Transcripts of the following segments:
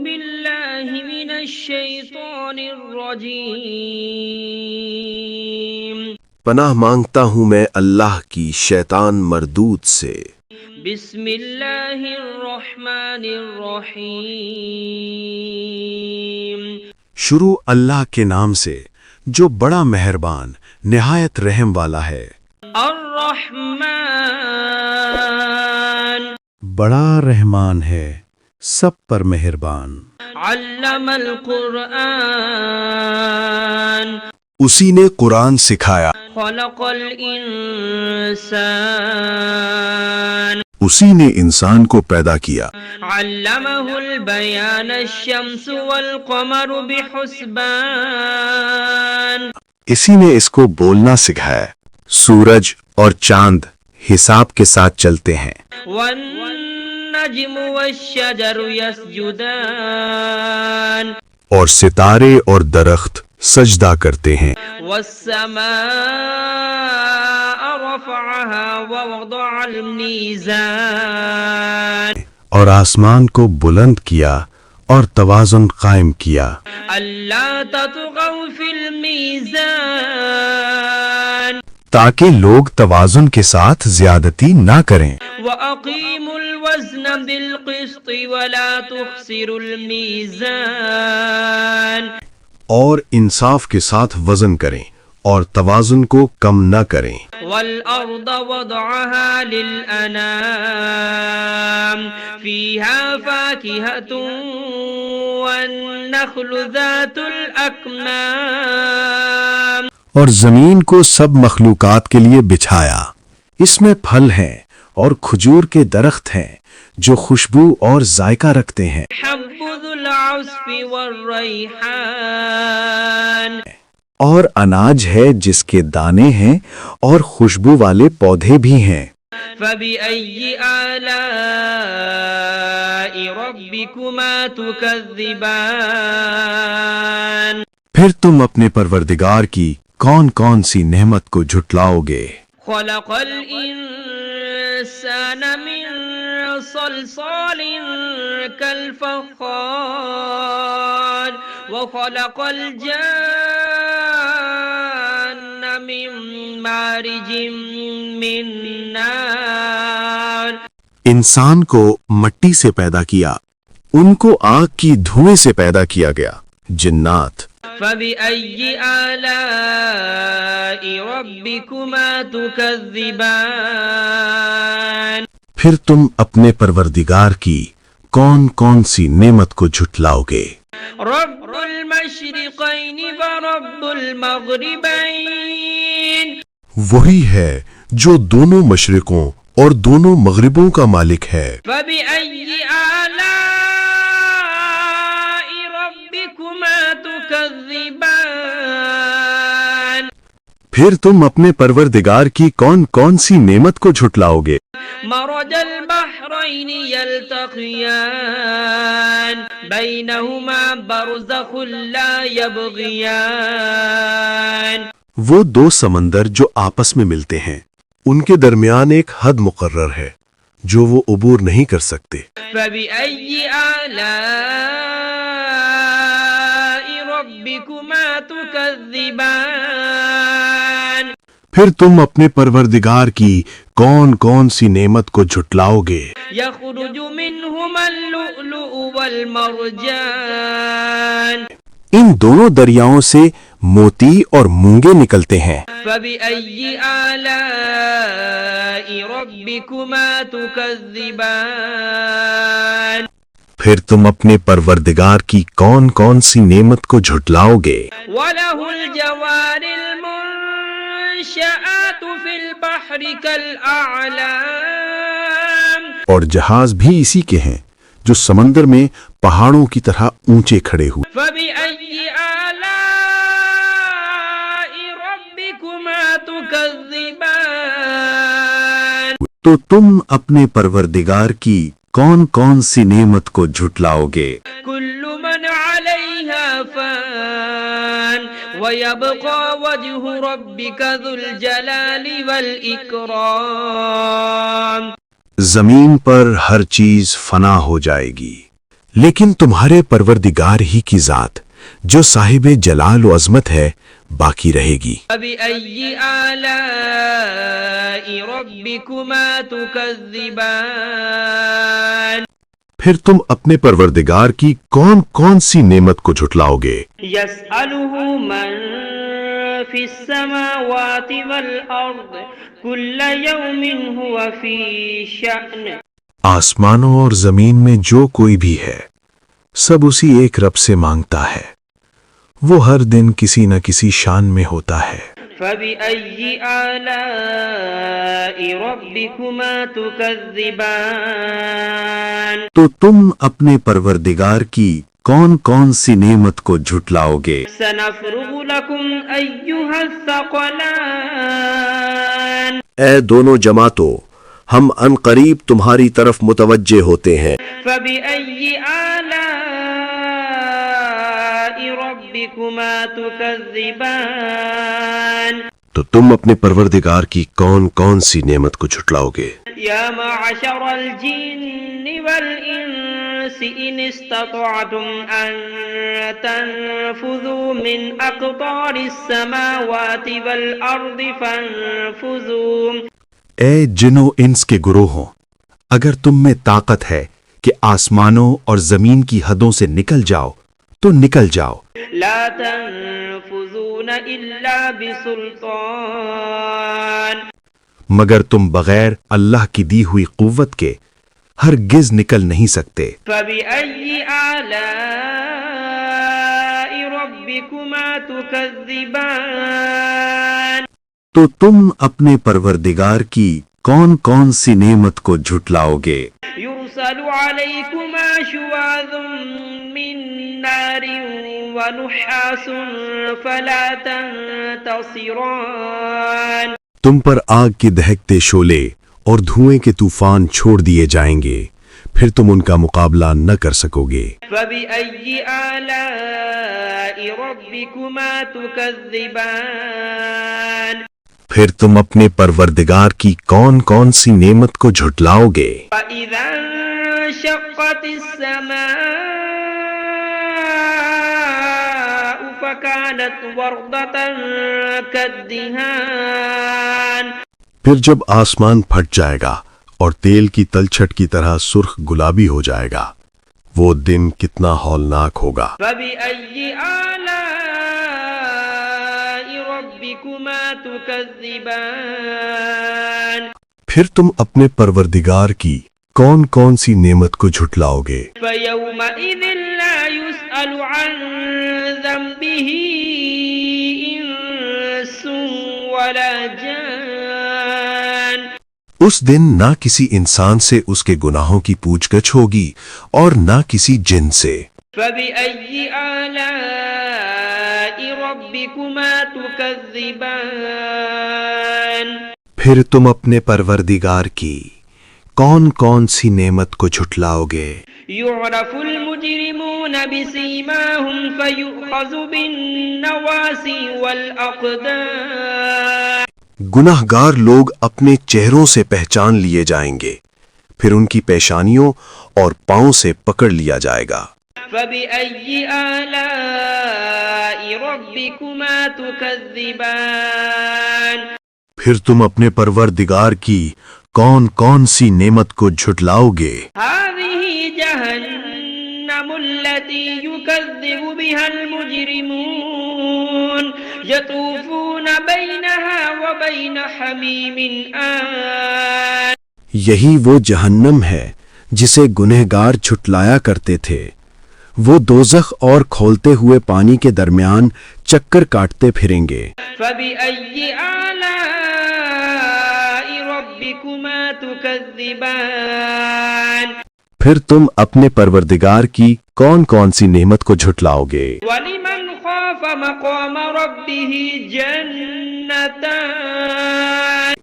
بالله من الشيطان الرجيم پناہ مانگتا ہوں میں اللہ کی شیطان مردود سے۔ بسم اللہ الرحمن الرحیم شروع اللہ کے نام سے جو بڑا مہربان نہایت رحم والا ہے۔ الرحمن بڑا رحمان ہے، سب پر مہربان۔ علم القرآن اسی نے قرآن سکھایا، خلق الانسان اسی نے انسان کو پیدا کیا۔ علمہ البیان الشمس والقمر بحسبان اسی نے اس کو بولنا سکھایا، سورج اور چاند حساب کے ساتھ چلتے ہیں۔ والنجم والشجر يسجدان اور ستارے اور درخت سجدہ کرتے ہیں۔ والسماء رفعها ووضع الميزان اور آسمان کو بلند کیا اور توازن قائم کیا، ألا تطغوا في الميزان تاکہ لوگ توازن کے ساتھ زیادتی نہ کریں۔ وأقيموا الوزن بالقسط ولا تخسروا الميزان اور انصاف کے ساتھ وزن کریں اور توازن کو کم نہ کریں۔ والأرض وضعها للأنام فيها فاكهة والنخل ذات الأكمام اور زمین کو سب مخلوقات کے لیے بچھایا، اس میں پھل ہیں اور کھجور کے درخت ہیں جو خوشبو اور ذائقہ رکھتے ہیں۔ حب ذو العصف والريحان اور اناج ہے جس کے دانے ہیں اور خوشبو والے پودے بھی ہیں۔ فبأي آلاء ربكما تكذبان پھر تم اپنے پروردگار کی کون کون سی نعمت کو جھٹلاؤ گے؟ خلق الإنسان من صلصال كالفخار وخلق الجان من مارج من نار انسان کو مٹی سے پیدا کیا، ان کو آگ کی دھوئیں سے پیدا کیا گیا۔ جنات فبأي آلاء ربكما تكذبان پھر تم اپنے پروردگار کی کون کون سی نعمت کو جھٹلاؤ گے؟ رب المشرقين ورب المغربين وہی ہے جو دونوں مشرقوں اور دونوں مغربوں کا مالک ہے۔ فبأي آلاء ربكما تكذبان پھر تم اپنے پروردگار کی کون کون سی نعمت کو جھٹلاؤ گے؟ مرج البحرين يلتقيان بينهما برزخ لا يبغيان وہ دو سمندر جو آپس میں ملتے ہیں، ان کے درمیان ایک حد مقرر ہے جو وہ عبور نہیں کر سکتے۔ فبأي آلاء ربكما تكذبان پھر تم اپنے پروردگار کی کون کون سی نعمت کو جھٹلاؤ گے؟ يخرج منهما اللؤلؤ والمرجان ان دونوں دریاؤں سے موتی اور مونگے نکلتے ہیں۔ فبأي آلاء ربكما تكذبان پھر تم اپنے پروردگار کی کون کون سی نعمت کو جھٹلاؤ گے؟ وله الجوار المنشآت في البحر كالأعلام اور جہاز بھی اسی کے ہیں جو سمندر میں پہاڑوں کی طرح اونچے کھڑے ہوئے۔ فبأي آلاء ربكما تكذبان تو تم اپنے پروردگار کی کون کون سی نعمت کو جھٹلاؤ گے؟ كل من عليها فان ويبقى وجه ربك ذو الجلال والإكرام زمین پر ہر چیز فنا ہو جائے گی، لیکن تمہارے پروردگار ہی کی ذات جو صاحب جلال و عظمت ہے باقی رہے گی۔ فبأي آلاء ربكما تكذبان پھر تم اپنے پروردگار کی کون کون سی نعمت کو جھٹلاؤ گے؟ يسأله من في السماوات والأرض كل يوم هو في شأن آسمانوں اور زمین میں جو کوئی بھی ہے سب اسی ایک رب سے مانگتا ہے، وہ ہر دن کسی نہ کسی شان میں ہوتا ہے۔ فبأي آلاء ربكما تكذبان تو تم اپنے پروردگار کی کون کون سی نعمت کو جھٹلاؤ گے؟ سنفرغ لكم أيها الثقلان اے دونوں جماعتوں، ہم ان قریب تمہاری طرف متوجہ ہوتے ہیں۔ فبأي آلاء ربكما تكذبان تو تم اپنے پروردگار کی کون کون سی نعمت کو جھٹلاؤ گے؟ يا معشر الجن والإنس إن استطعتم أن تنفذوا من أقطار السماوات والأرض فانفذوا اے جن و انس کے گروہوں، اگر تم میں طاقت ہے کہ آسمانوں اور زمین کی حدوں سے نکل جاؤ تو نکل جاؤ، لا تنفذون إلا بسلطان مگر تم بغیر اللہ کی دی ہوئی قوت کے ہرگز نکل نہیں سکتے۔ فبأي آلاء ربكما تكذبان تو تم اپنے پروردگار کی کون کون سی نعمت کو جھٹلاؤ گے؟ يرسل عليكما شواظ من نار ونحاس فلا تنتصران تم پر آگ کے دہکتے شعلے اور دھوئیں کے طوفان چھوڑ دیے جائیں گے، پھر تم ان کا مقابلہ نہ کر سکو گے۔ فبأي آلاء ربكما تكذبان پھر تم اپنے پروردگار کی کون کون سی نعمت کو جھٹلاؤ گے؟ فإذا انشقت السماء فكانت وردة كالدهان پھر جب آسمان پھٹ جائے گا اور تیل کی تلچھٹ کی طرح سرخ گلابی ہو جائے گا، وہ دن کتنا ہولناک ہوگا۔ فبأي آلاء ربكما تكذبان پھر تم اپنے پروردگار کی کون کون سی نعمت کو جھٹلاؤ گے؟ فيومئذ لا يسأل عن ذنبه إنس ولا جان اس دن نہ کسی انسان سے اس کے گناہوں کی پوچھ گچھ ہوگی اور نہ کسی جن سے۔ فبأي آلاء ربكما تكذبان پھر تم اپنے پروردگار کی کون کون سی نعمت کو جھٹلاؤ گے؟ يعرف المجرمون بسيماهم فيؤخذ بالنواصي والأقدام گناہ گار لوگ اپنے چہروں سے پہچان لیے جائیں گے، پھر ان کی پیشانیوں اور پاؤں سے پکڑ لیا جائے گا۔ فبأي آلاء ربكما تكذبان پھر تم اپنے پروردگار کی کون کون سی نعمت کو جھٹلاؤ گے؟ هذه جهنم التي يكذب بها المجرمون يطوفون بينها وبين حميم آن یہی وہ جہنم ہے جسے گنہگار جھٹلایا کرتے تھے، وہ دوزخ اور کھولتے ہوئے پانی کے درمیان چکر کاٹتے پھریں گے۔ فبأي آلاء ربكما تكذبان پھر تم اپنے پروردگار کی کون کون سی نعمت کو جھٹلاؤ گے؟ ولمن خاف مقام ربه جنتان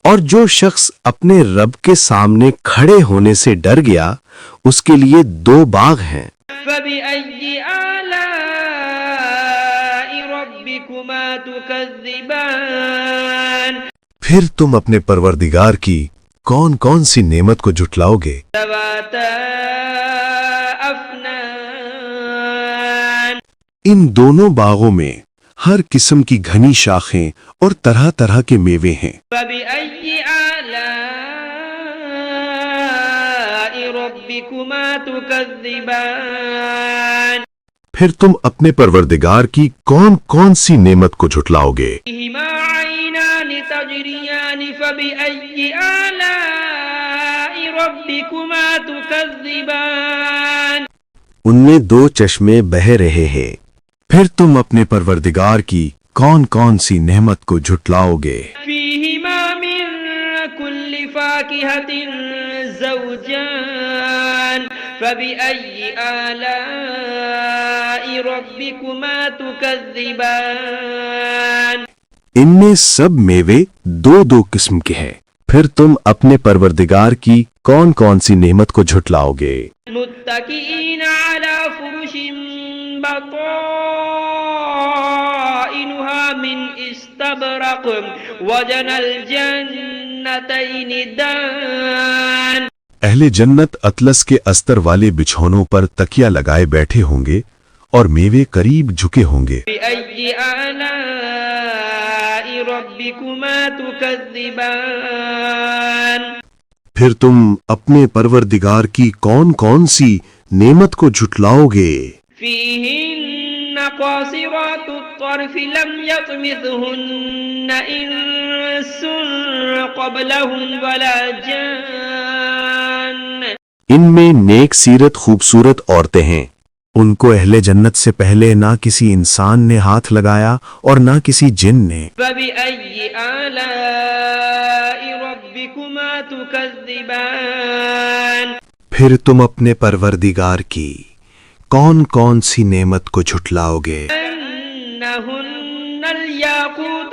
اور جو شخص اپنے رب کے سامنے کھڑے ہونے سے ڈر گیا اس کے لیے 2 باغ ہیں۔ فبأي آلاء ربكما تكذبان پھر تم اپنے پروردگار کی کون کون سی نعمت کو جھٹلاؤ گے؟ ذواتا أفنان ان دونوں باغوں میں ہر قسم کی گھنی شاخیں اور طرح طرح کے میوے ہیں۔ فبأي آلاء ربكما تكذبان پھر تم اپنے پروردگار کی کون کون سی نعمت کو جھٹلاؤ گے؟ فيهما عينان تجريان فبأي آلاء ربكما تكذبان ان میں دو چشمے بہہ رہے ہیں، پھر تم اپنے پروردگار کی کون کون سی نعمت کو جھٹلاؤ گے؟ فيهما من كل فاكهة زوجان فبأي آلاء ربكما تكذبان ان میں سب میوے دو دو قسم کے ہیں، پھر تم اپنے پروردگار کی کون کون سی نعمت کو جھٹلاؤ گے؟ متكئين على فرش بطائنها من استبرق وجنى الجنتين دان اہل جنت اطلس کے استر والے بچھونوں پر تکیہ لگائے بیٹھے ہوں گے اور میوے قریب جھکے ہوں گے۔ بأي آلاء ربكما تكذبان پھر تم اپنے پروردگار کی کون کون سی نعمت کو جھٹلاؤ گے؟ فيهن قاصرات الطرف لم يطمثهن إنس قبلهم ولا جان ان میں نیک سیرت خوبصورت عورتیں ہیں، ان کو اہل جنت سے پہلے نہ کسی انسان نے ہاتھ لگایا اور نہ کسی جن نے۔ فبأي آلاء ربكما تكذبان پھر تم اپنے پروردگار کی کون کون سی نعمت کو جھٹلاؤ گے؟ أنهن الياقوت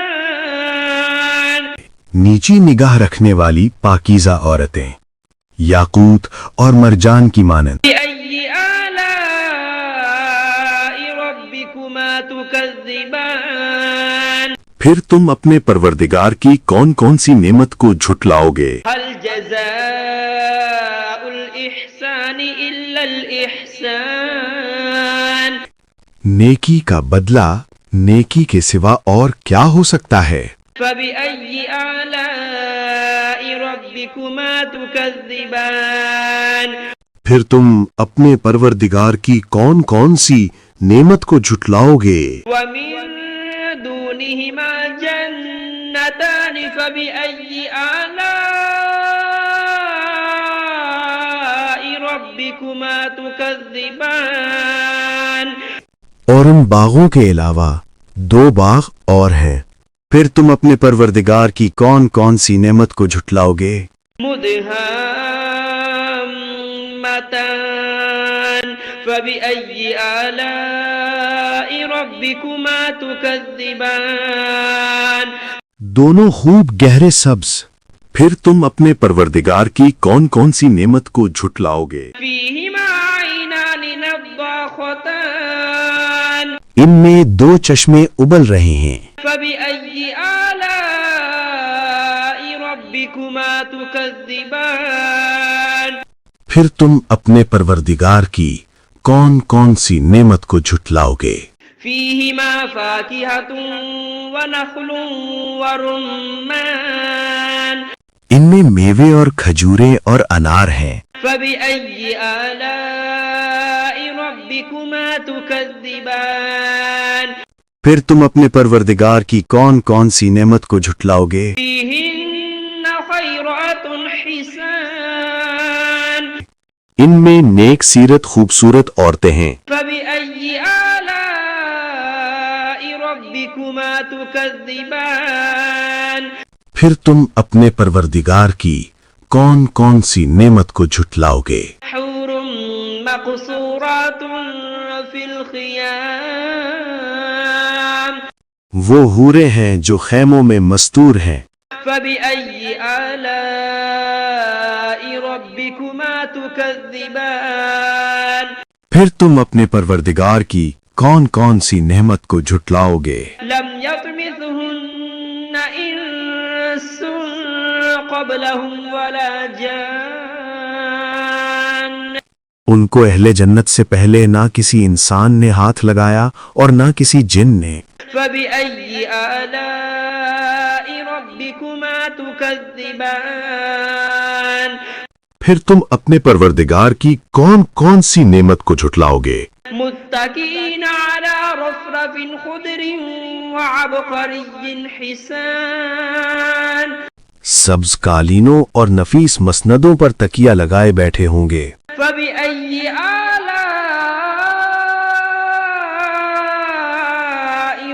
والمرجان نیچی نگاہ رکھنے والی پاکیزہ عورتیں، یاقوت اور مرجان کی مانند۔ بأي آلاء ربكما تكذبان پھر تم اپنے پروردگار کی کون کون سی نعمت کو جھٹلاؤ گے؟ هل جزاء الإحسان إلا الإحسان نیکی کا بدلہ نیکی کے سوا اور کیا ہو سکتا ہے؟ فبأي آلاء ربكما تكذبان پھر تم اپنے پروردگار کی کون کون سی نعمت کو جھٹلاؤ گے؟ ومن دونهما جنتان فبأي آلاء ربكما تكذبان اور ان باغوں کے علاوہ دو باغ اور ہیں، پھر تم اپنے پروردگار کی کون کون سی نعمت کو جھٹلاؤ گے؟ مدهامتان فبأي آلاء ربكما تكذبان دونوں خوب گہرے سبز، پھر تم اپنے پروردگار کی کون کون سی نعمت کو جھٹلاؤ گے؟ فيهما عينان نضاختان ان میں دو چشمے ابل رہے ہیں، فبأي آلاء ربكما تكذبان پھر تم اپنے پروردگار کی کون کون سی نعمت کو جھٹلاؤ گے؟ فيهما فاكهة ونخل ورمان ان میں میوے اور کھجوریں اور انار ہیں، فبأي آلاء ربكما تكذبان پھر تم اپنے پروردگار کی کون کون سی نعمت کو جھٹلاؤ گے؟ فيهن خيرات حسان ان میں نیک سیرت خوبصورت عورتیں ہیں، فبأي آلاء ربكما تكذبان پھر تم اپنے پروردگار کی کون کون سی نعمت کو جھٹلاؤ گے؟ حور مقصورات في الخيام وہ حوریں ہیں جو خیموں میں مستور ہیں، فبأي آلاء ربكما تكذبان پھر تم اپنے پروردگار کی کون کون سی نعمت کو جھٹلاؤ گے؟ لم يطمثهن إنس قبلهم ولا جان ان کو اہل جنت سے پہلے نہ کسی انسان نے ہاتھ لگایا اور نہ کسی جن نے. فبأي آلاء ربكما تكذبان پھر تم اپنے پروردگار کی کون کون سی نعمت کو جھٹلاؤ گے؟ متكئين على رفرف خضر وعبقري حسان سبز قالینوں اور نفیس مسندوں پر تکیہ لگائے بیٹھے ہوں گے. فبأي آلاء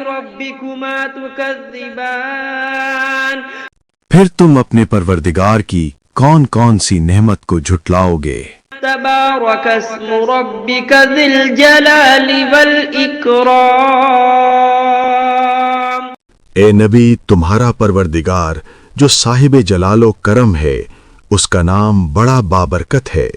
ربكما تكذبان پھر تم اپنے پروردگار کی کون کون سی نعمت کو جھٹلاؤ گے؟ تبارك اسم ربك ذي الجلال والإكرام. اے نبی، تمہارا پروردگار جو صاحب جلال و کرم ہے، اس کا نام بڑا بابرکت ہے.